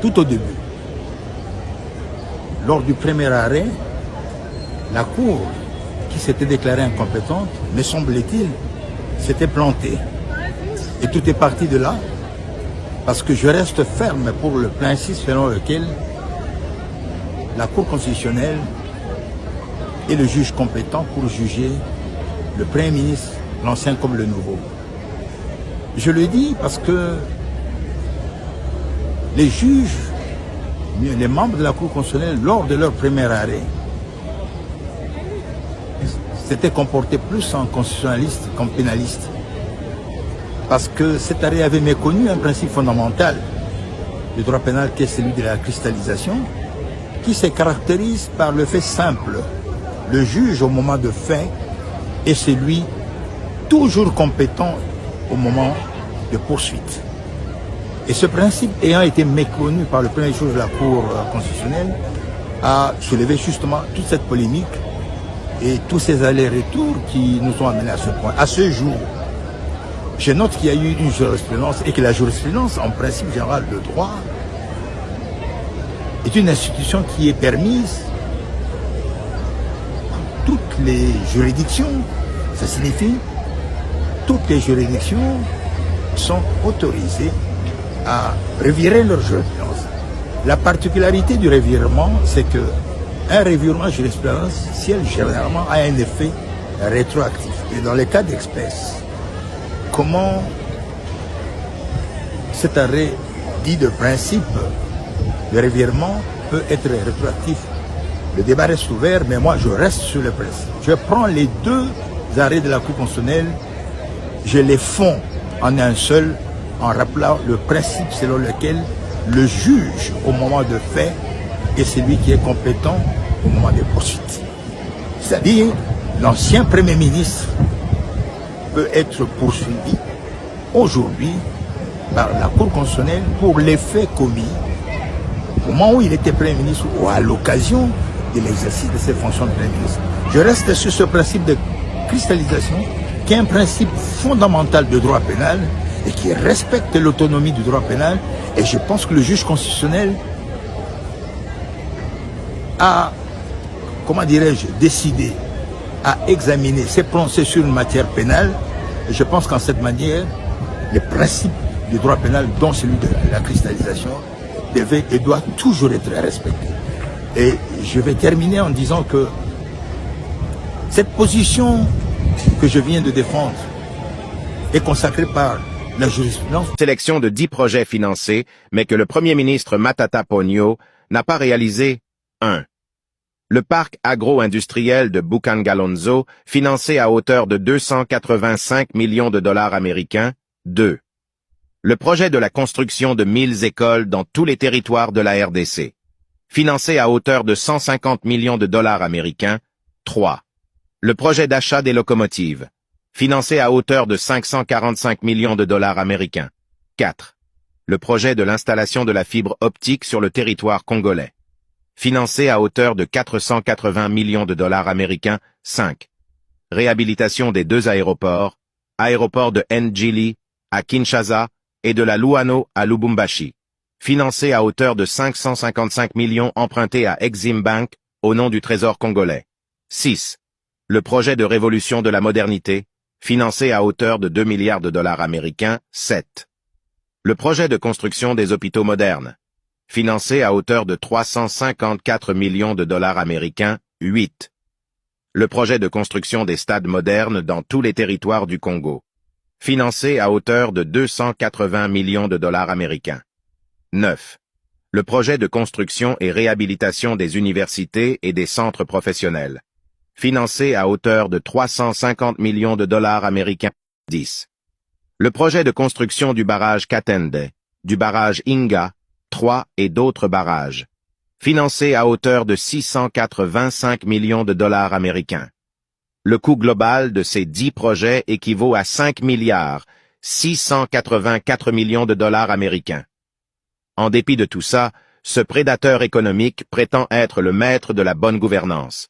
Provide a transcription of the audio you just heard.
tout au début. Lors du premier arrêt, la Cour, qui s'était déclarée incompétente, me semble-t-il, s'était plantée. Et tout est parti de là, parce que je reste ferme pour le principe selon lequel la Cour constitutionnelle est le juge compétent pour juger le Premier ministre, l'ancien comme le nouveau. Je le dis parce que les juges, les membres de la Cour constitutionnelle, lors de leur premier arrêt, s'étaient comportés plus en constitutionnaliste qu'en pénaliste. Parce que cet arrêt avait méconnu un principe fondamental du droit pénal qui est celui de la cristallisation, qui se caractérise par le fait simple. Le juge au moment de fait est celui toujours compétent au moment de poursuite. Et ce principe ayant été méconnu par le premier juge de la Cour constitutionnelle, a soulevé justement toute cette polémique et tous ces allers-retours qui nous ont amenés à ce point. À ce jour, je note qu'il y a eu une jurisprudence et que la jurisprudence, en principe général, le droit, est une institution qui est permise à toutes les juridictions. Ça signifie toutes les juridictions sont autorisées à revirer leur jurisprudence. La particularité du revirement, c'est que un revirement jurisprudentiel généralement a un effet rétroactif. Et dans les cas d'espèce, comment cet arrêt dit de principe de revirement peut être rétroactif? Le débat reste ouvert, mais moi je reste sur le principe. Je prends les deux arrêts de la Cour constitutionnelle, je les fonds en un seul, en rappelant le principe selon lequel le juge, au moment de fait, est celui qui est compétent au moment des poursuites. C'est-à-dire, l'ancien Premier ministre peut être poursuivi aujourd'hui par la Cour constitutionnelle pour les faits commis au moment où il était Premier ministre ou à l'occasion de l'exercice de ses fonctions de Premier ministre. Je reste sur ce principe de cristallisation qui est un principe fondamental de droit pénal et qui respecte l'autonomie du droit pénal. Et je pense que le juge constitutionnel a, comment dirais-je, décidé à examiner, s'est prononcé sur une matière pénale. Et je pense qu'en cette manière, les principes du droit pénal, dont celui de la cristallisation, devait et doit toujours être respecté. Et je vais terminer en disant que cette position que je viens de défendre est consacrée par la jurisprudence. Sélection de 10 projets financés, mais que le Premier ministre Matata Ponyo n'a pas réalisé. 1. Le parc agro-industriel de Bukangalonzo, financé à hauteur de 285 millions de dollars américains. 2. Le projet de la construction de 1000 écoles dans tous les territoires de la RDC, financé à hauteur de 150 millions de dollars américains. 3. Le projet d'achat des locomotives, financé à hauteur de 545 millions de dollars américains. 4. Le projet de l'installation de la fibre optique sur le territoire congolais, financé à hauteur de 480 millions de dollars américains. 5. Réhabilitation des 2 aéroports, aéroport de Ndjili à Kinshasa et de la Luano à Lubumbashi, financé à hauteur de 555 millions empruntés à Exim Bank au nom du Trésor congolais. 6. Le projet de révolution de la modernité, financé à hauteur de 2 milliards de dollars américains. 7. Le projet de construction des hôpitaux modernes, financé à hauteur de 354 millions de dollars américains. 8. Le projet de construction des stades modernes dans tous les territoires du Congo, financé à hauteur de 280 millions de dollars américains. 9. Le projet de construction et réhabilitation des universités et des centres professionnels, financé à hauteur de 350 millions de dollars américains. 10. Le projet de construction du barrage Katende, du barrage Inga, 3 et d'autres barrages, financé à hauteur de 685 millions de dollars américains. Le coût global de ces 10 projets équivaut à 5 milliards 684 millions de dollars américains. En dépit de tout ça, ce prédateur économique prétend être le maître de la bonne gouvernance.